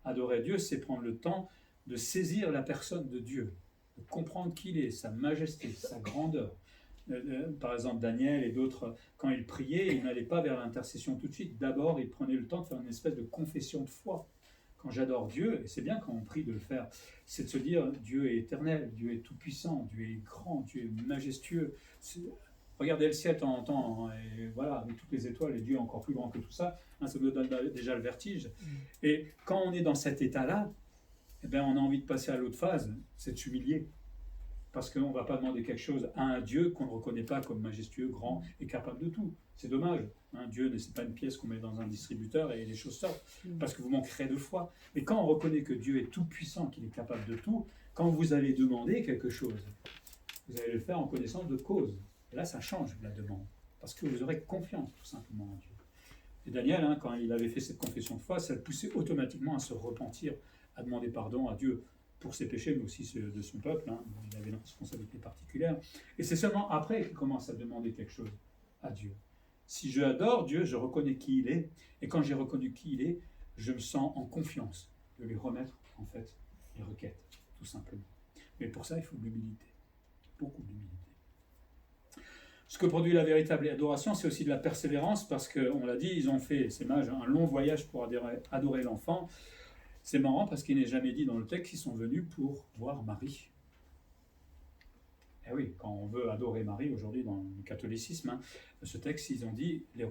Adorer Dieu, c'est prendre le temps de saisir la personne de Dieu, de comprendre qui il est, sa majesté, sa grandeur. Par exemple, Daniel et d'autres, quand ils priaient, ils n'allaient pas vers l'intercession tout de suite. D'abord, ils prenaient le temps de faire une espèce de confession de foi. Quand j'adore Dieu, et c'est bien quand on prie de le faire, c'est de se dire Dieu est éternel, Dieu est tout-puissant, Dieu est grand, Dieu est majestueux. Regardez le ciel de temps en temps, hein, et voilà, avec toutes les étoiles, et Dieu est encore plus grand que tout ça, hein, ça nous donne déjà le vertige. Et quand on est dans cet état-là, eh bien, on a envie de passer à l'autre phase, c'est de s'humilier. Parce qu'on ne va pas demander quelque chose à un Dieu qu'on ne reconnaît pas comme majestueux, grand et capable de tout. C'est dommage. Hein, Dieu, ce n'est pas une pièce qu'on met dans un distributeur et les choses sortent, parce que vous manquerez de foi. Mais quand on reconnaît que Dieu est tout-puissant, qu'il est capable de tout, quand vous allez demander quelque chose, vous allez le faire en connaissance de cause. Et là, ça change la demande, parce que vous aurez confiance tout simplement en Dieu. Et Daniel, hein, quand il avait fait cette confession de foi, ça le poussait automatiquement à se repentir, à demander pardon à Dieu pour ses péchés, mais aussi ceux de son peuple. Hein. Il avait une responsabilité particulière. Et c'est seulement après qu'il commence à demander quelque chose à Dieu. Si je adore Dieu, je reconnais qui il est. Et quand j'ai reconnu qui il est, je me sens en confiance de lui remettre, en fait, les requêtes, tout simplement. Mais pour ça, il faut de l'humilité. Beaucoup d'humilité. Ce que produit la véritable adoration, c'est aussi de la persévérance, parce qu'on l'a dit, ils ont fait, ces mages, un long voyage pour adorer l'enfant. C'est marrant parce qu'il n'est jamais dit dans le texte qu'ils sont venus pour voir Marie. Eh oui, quand on veut adorer Marie aujourd'hui dans le catholicisme, hein, ce texte, ils ont dit les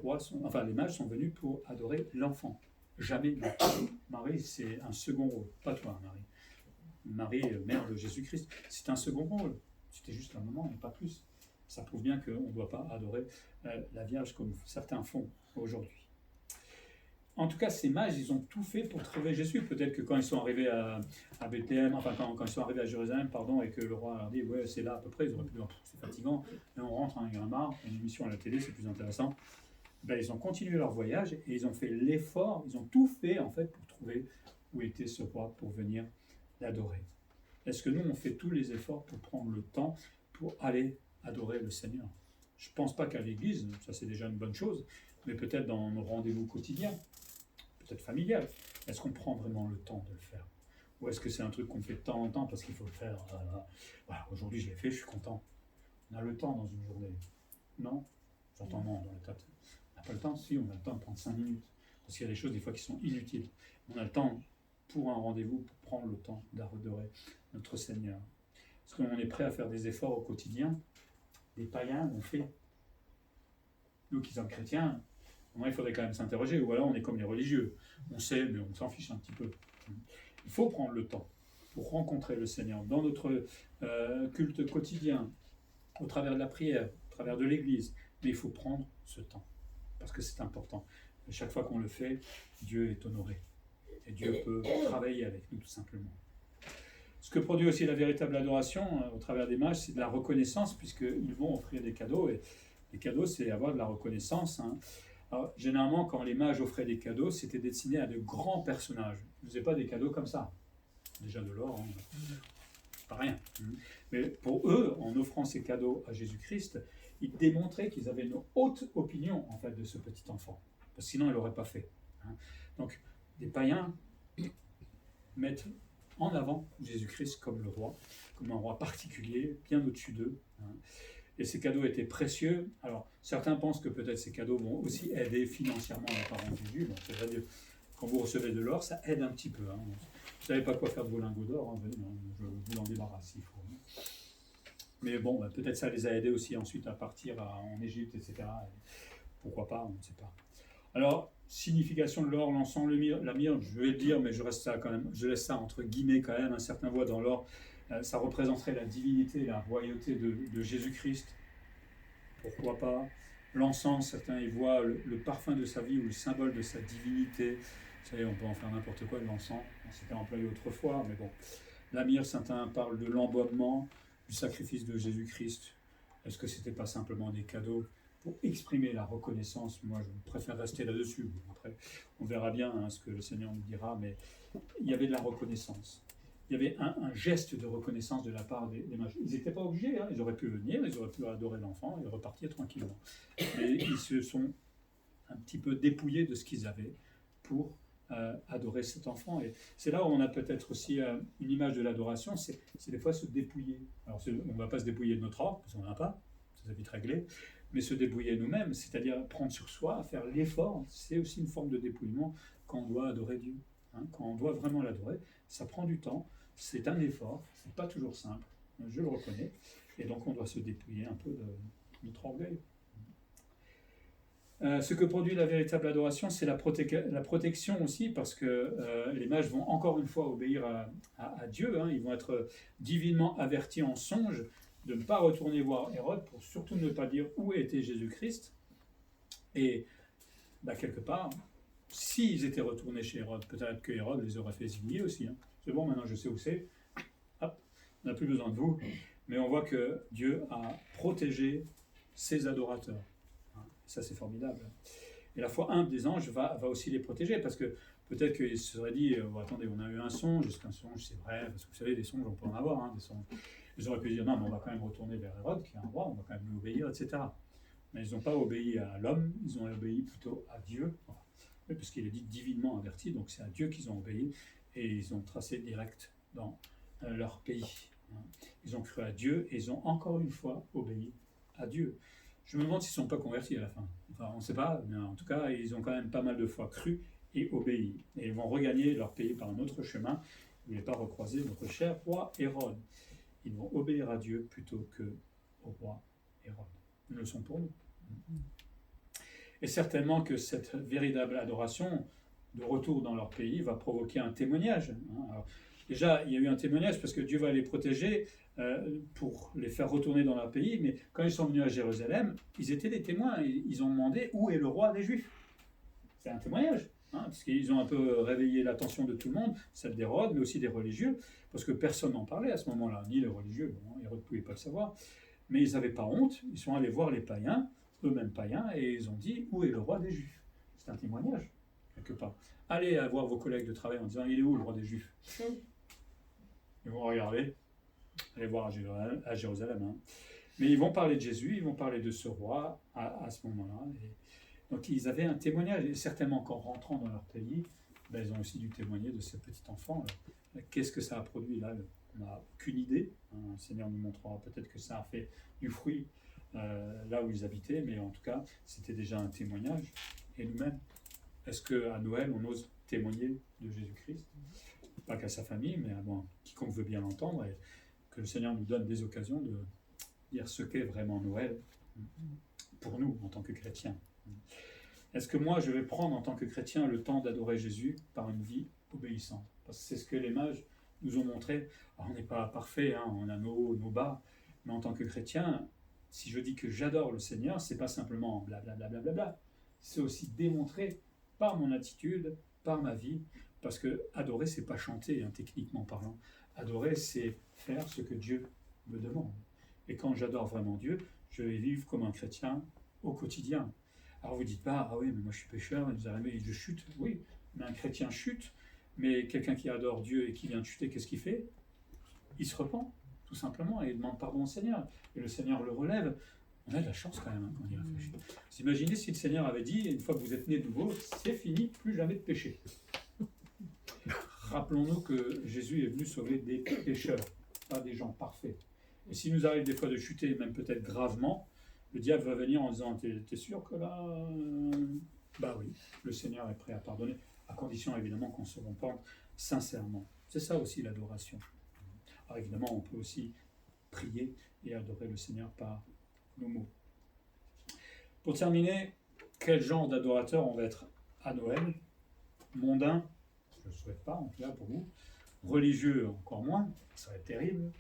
mages sont venus pour adorer l'enfant. Jamais Marie. Marie, c'est un second rôle. Pas toi, Marie. Marie, mère de Jésus-Christ, c'est un second rôle. C'était juste un moment, mais pas plus. Ça prouve bien qu'on ne doit pas adorer la Vierge comme certains font aujourd'hui. En tout cas, ces mages, ils ont tout fait pour trouver Jésus. Peut-être que quand ils sont arrivés à Bethléem, enfin quand ils sont arrivés à Jérusalem, pardon, et que le roi leur dit, ouais, c'est là à peu près, ils auraient pu dire, c'est fatigant, et on rentre, hein, il y en a marre, une émission à la télé, c'est plus intéressant. Ben, ils ont continué leur voyage et ils ont fait l'effort, ils ont tout fait en fait pour trouver où était ce roi pour venir l'adorer. Est-ce que nous, on fait tous les efforts pour prendre le temps pour aller adorer le Seigneur? Je ne pense pas qu'à l'église, ça c'est déjà une bonne chose, mais peut-être dans nos rendez-vous quotidiens, peut-être familial. Est-ce qu'on prend vraiment le temps de le faire? Ou est-ce que c'est un truc qu'on fait de temps en temps parce qu'il faut le faire? Voilà, aujourd'hui je l'ai fait, je suis content. On a le temps dans une journée. Non? J'entends non dans la tête. On n'a pas le temps? Si, on a le temps de prendre 5 minutes. Parce qu'il y a des choses des fois qui sont inutiles. On a le temps pour un rendez-vous, pour prendre le temps d'adorer notre Seigneur. Est-ce qu'on est prêt à faire des efforts au quotidien? Les païens l'ont fait. Nous qui sommes chrétiens, moi, il faudrait quand même s'interroger, ou alors on est comme les religieux. On sait, mais on s'en fiche un petit peu. Il faut prendre le temps pour rencontrer le Seigneur dans notre culte quotidien, au travers de la prière, au travers de l'Église. Mais il faut prendre ce temps, parce que c'est important. Et chaque fois qu'on le fait, Dieu est honoré. Et Dieu peut travailler avec nous, tout simplement. Ce que produit aussi la véritable adoration, au travers des mages, c'est de la reconnaissance, puisqu'ils vont offrir des cadeaux. Et les cadeaux, c'est avoir de la reconnaissance, hein. Alors, généralement, quand les mages offraient des cadeaux, c'était destiné à de grands personnages. Ils ne faisaient pas des cadeaux comme ça. Déjà de l'or, hein, pas rien. Mais pour eux, en offrant ces cadeaux à Jésus-Christ, ils démontraient qu'ils avaient une haute opinion en fait, de ce petit enfant. Parce que sinon, ils ne l'auraient pas fait. Hein. Donc, les païens mettent en avant Jésus-Christ comme le roi, comme un roi particulier, bien au-dessus d'eux. Hein. Et ces cadeaux étaient précieux. Alors, certains pensent que peut-être ces cadeaux vont aussi aider financièrement les parents de Jésus. Donc, c'est-à-dire, quand vous recevez de l'or, ça aide un petit peu. Hein. Vous ne savez pas quoi faire de vos lingots d'or, hein, je vous en débarrasse s'il faut. Mais bon, peut-être ça les a aidés aussi ensuite à partir en Égypte, etc. Et pourquoi pas, on ne sait pas. Alors, signification de l'or, l'encens, la myrrhe, je vais le dire, mais je laisse ça entre guillemets quand même. Certains voient dans l'or, ça représenterait la divinité, la royauté de Jésus-Christ. Pourquoi pas? L'encens, certains y voient le parfum de sa vie ou le symbole de sa divinité. Vous savez, on peut en faire n'importe quoi de l'encens. C'était employé autrefois, mais bon. La myrrhe, certains parlent de l'embaumement, du sacrifice de Jésus-Christ. Est-ce que c'était pas simplement des cadeaux pour exprimer la reconnaissance? Moi, je préfère rester là-dessus. Après, on verra bien ce que le Seigneur nous dira, mais il y avait de la reconnaissance. Il y avait un geste de reconnaissance de la part des mages. Ils n'étaient pas obligés, hein. Ils auraient pu venir, ils auraient pu adorer l'enfant et repartir tranquillement. Mais ils se sont un petit peu dépouillés de ce qu'ils avaient pour adorer cet enfant. Et c'est là où on a peut-être aussi une image de l'adoration, c'est des fois se dépouiller. Alors on ne va pas se dépouiller de notre or, parce qu'on n'en a pas, ça va vite réglé, mais se débrouiller nous-mêmes, c'est-à-dire prendre sur soi, faire l'effort, c'est aussi une forme de dépouillement quand on doit adorer Dieu. Hein, quand on doit vraiment l'adorer, ça prend du temps, c'est un effort, c'est pas toujours simple, je le reconnais, et donc on doit se dépouiller un peu de notre orgueil. Ce que produit la véritable adoration, c'est la protection aussi, parce que les mages vont encore une fois obéir à Dieu, hein, ils vont être divinement avertis en songe de ne pas retourner voir Hérode, pour surtout ne pas dire où était Jésus-Christ. Et quelque part, s'ils étaient retournés chez Hérode, peut-être que Hérode les aurait fait zigouiller aussi. Hein. C'est bon, maintenant je sais où c'est. Hop, on n'a plus besoin de vous. Mais on voit que Dieu a protégé ses adorateurs. Ça, c'est formidable. Et la foi humble des anges va aussi les protéger, parce que peut-être qu'ils se seraient dit attendez, on a eu un songe, est-ce qu'un songe c'est vrai? Parce que vous savez, des songes, on peut en avoir, hein, des songes. Ils auraient pu dire non, mais on va quand même retourner vers Hérode, qui est un roi, on va quand même lui obéir, etc. Mais ils n'ont pas obéi à l'homme, ils ont obéi plutôt à Dieu, parce qu'il est dit divinement averti, donc c'est à Dieu qu'ils ont obéi, et ils ont tracé direct dans leur pays. Ils ont cru à Dieu, et ils ont encore une fois obéi à Dieu. Je me demande s'ils ne sont pas convertis à la fin. Enfin, on ne sait pas, mais en tout cas, ils ont quand même pas mal de fois cru et obéi. Et ils vont regagner leur pays par un autre chemin. Ils ne voulaient pas recroiser notre cher roi Hérode. Ils vont obéir à Dieu plutôt qu'au roi Hérode. Une leçon pour nous. Et certainement que cette véritable adoration, de retour dans leur pays, va provoquer un témoignage. Alors, déjà, il y a eu un témoignage parce que Dieu va les protéger pour les faire retourner dans leur pays, mais quand ils sont venus à Jérusalem, ils étaient des témoins. Ils ont demandé où est le roi des Juifs. C'est un témoignage, parce qu'ils ont un peu réveillé l'attention de tout le monde, celle d'Hérode, mais aussi des religieux, parce que personne n'en parlait à ce moment-là, ni les religieux, Hérode ne pouvait pas le savoir, mais ils n'avaient pas honte, ils sont allés voir les païens, eux-mêmes païens, et ils ont dit où est le roi des Juifs. C'est un témoignage, quelque part. Allez voir vos collègues de travail en disant il est où le roi des Juifs? Ils vont regarder, aller voir à Jérusalem. Hein. Mais ils vont parler de Jésus, ils vont parler de ce roi à ce moment-là. Et donc ils avaient un témoignage, et certainement qu'en rentrant dans leur pays, ils ont aussi dû témoigner de ce petit enfant. Qu'est-ce que ça a produit là? On n'a aucune idée. Le Seigneur nous montrera peut-être que ça a fait du fruit là où ils habitaient, mais en tout cas, c'était déjà un témoignage. Et nous-mêmes, est-ce qu'à Noël, on ose témoigner de Jésus-Christ? Pas qu'à sa famille, mais à quiconque veut bien l'entendre, et que le Seigneur nous donne des occasions de dire ce qu'est vraiment Noël pour nous en tant que chrétiens. Est-ce que moi je vais prendre en tant que chrétien le temps d'adorer Jésus par une vie obéissante? Parce que c'est ce que les mages nous ont montré. Alors, on n'est pas parfait, on a nos hauts, nos bas, mais en tant que chrétien, si je dis que j'adore le Seigneur, c'est pas simplement blablabla, c'est aussi démontrer par mon attitude, par ma vie, parce que adorer, c'est pas chanter, techniquement parlant. Adorer, c'est faire ce que Dieu me demande. Et quand j'adore vraiment Dieu, je vais vivre comme un chrétien au quotidien. Alors vous dites pas, ah oui, mais moi je suis pécheur, et je chute. Oui, mais un chrétien chute, mais quelqu'un qui adore Dieu et qui vient de chuter, qu'est-ce qu'il fait? Il se repent, tout simplement, et il demande pardon au Seigneur. Et le Seigneur le relève. On a de la chance quand même quand on y réfléchit. Vous imaginez si le Seigneur avait dit, une fois que vous êtes né de nouveau, c'est fini, plus jamais de péché. Rappelons-nous que Jésus est venu sauver des pécheurs, pas des gens parfaits. Et s'il nous arrive des fois de chuter, même peut-être gravement, le diable va venir en disant, t'es sûr que là... Bah oui, le Seigneur est prêt à pardonner, à condition évidemment qu'on se repente sincèrement. C'est ça aussi l'adoration. Alors évidemment, on peut aussi prier et adorer le Seigneur par nos mots. Pour terminer, quel genre d'adorateur on va être à Noël? Mondain, je ne le souhaite pas en tout cas pour vous. Religieux, encore moins, ça serait terrible.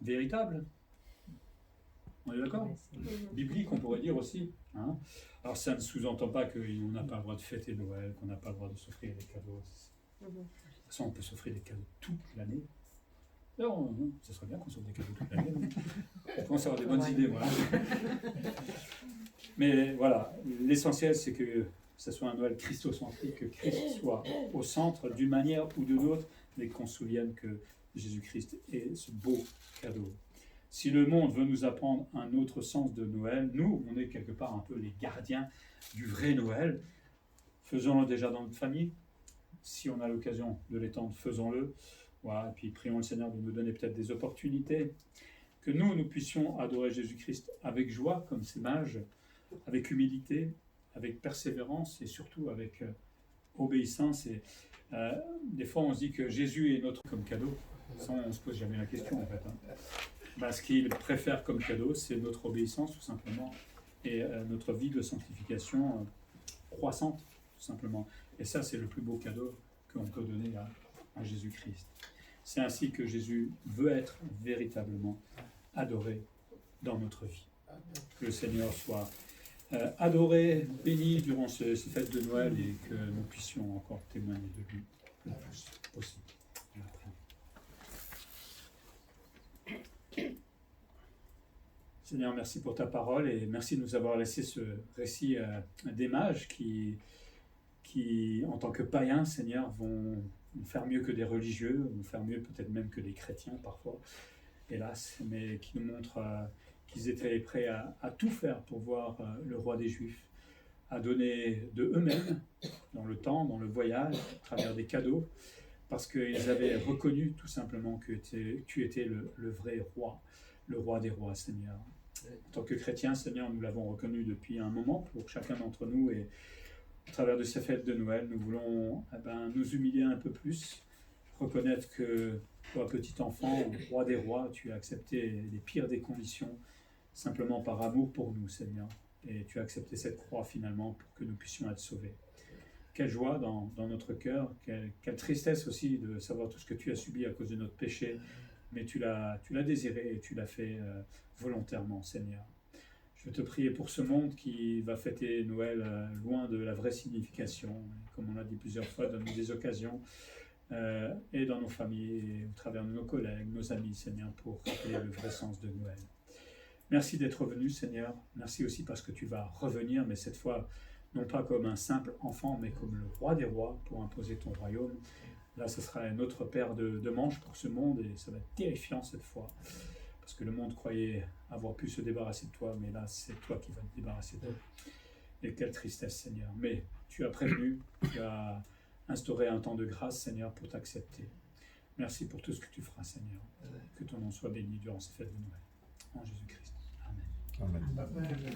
Véritable, on est d'accord? Biblique, on pourrait dire aussi. Alors ça ne sous-entend pas qu'on n'a pas le droit de fêter Noël, qu'on n'a pas le droit de s'offrir des cadeaux. De toute façon, on peut s'offrir des cadeaux toute l'année. Alors, ça serait bien qu'on s'offre des cadeaux toute l'année. On commence à avoir des bonnes idées, voilà. Mais voilà, l'essentiel, c'est que ce soit un Noël christocentrique, que Christ soit au centre d'une manière ou d'une autre, mais qu'on se souvienne que Jésus-Christ est ce beau cadeau. Si le monde veut nous apprendre un autre sens de Noël, nous, on est quelque part un peu les gardiens du vrai Noël. Faisons-le déjà dans notre famille, si on a l'occasion de l'étendre, faisons-le. Voilà, et puis prions le Seigneur de nous donner peut-être des opportunités, que nous puissions adorer Jésus-Christ avec joie, comme ces mages, avec humilité, avec persévérance et surtout avec obéissance. Et des fois, on se dit que Jésus est notre comme cadeau. Ça, on ne se pose jamais la question, en fait. Ce qu'il préfère comme cadeau, c'est notre obéissance, tout simplement, et notre vie de sanctification croissante, tout simplement. Et ça, c'est le plus beau cadeau qu'on peut donner à Jésus-Christ. C'est ainsi que Jésus veut être véritablement adoré dans notre vie. Que le Seigneur soit adoré, béni durant ces fêtes de Noël et que nous puissions encore témoigner de lui le plus possible. Seigneur, merci pour ta parole et merci de nous avoir laissé ce récit des mages qui, en tant que païens, Seigneur, vont faire mieux que des religieux, vont faire mieux peut-être même que des chrétiens parfois, hélas, mais qui nous montrent qu'ils étaient prêts à tout faire pour voir le roi des Juifs, à donner de eux-mêmes, dans le temps, dans le voyage, à travers des cadeaux, parce qu'ils avaient reconnu tout simplement que tu étais le vrai roi, le roi des rois, Seigneur. En tant que chrétiens, Seigneur, nous l'avons reconnu depuis un moment pour chacun d'entre nous, et à travers de ces fêtes de Noël, nous voulons nous humilier un peu plus, reconnaître que toi, petit enfant, roi des rois, tu as accepté les pires des conditions, simplement par amour pour nous, Seigneur. Et tu as accepté cette croix finalement pour que nous puissions être sauvés. Quelle joie dans notre cœur, quelle tristesse aussi de savoir tout ce que tu as subi à cause de notre péché, mais tu l'as désiré et tu l'as fait volontairement, Seigneur. Je veux te prier pour ce monde qui va fêter Noël loin de la vraie signification. Comme on l'a dit plusieurs fois, donne-nous des occasions et dans nos familles, et au travers de nos collègues, nos amis, Seigneur, pour rappeler le vrai sens de Noël. Merci d'être venu, Seigneur. Merci aussi parce que tu vas revenir, mais cette fois, non pas comme un simple enfant, mais comme le roi des rois pour imposer ton royaume. Là, ce sera une autre paire de manches pour ce monde et ça va être terrifiant cette fois. Parce que le monde croyait avoir pu se débarrasser de toi, mais là, c'est toi qui vas te débarrasser d'eux. Et quelle tristesse, Seigneur. Mais tu as prévenu, tu as instauré un temps de grâce, Seigneur, pour t'accepter. Merci pour tout ce que tu feras, Seigneur. Que ton nom soit béni durant ces fêtes de Noël. En Jésus-Christ. Amen. Amen.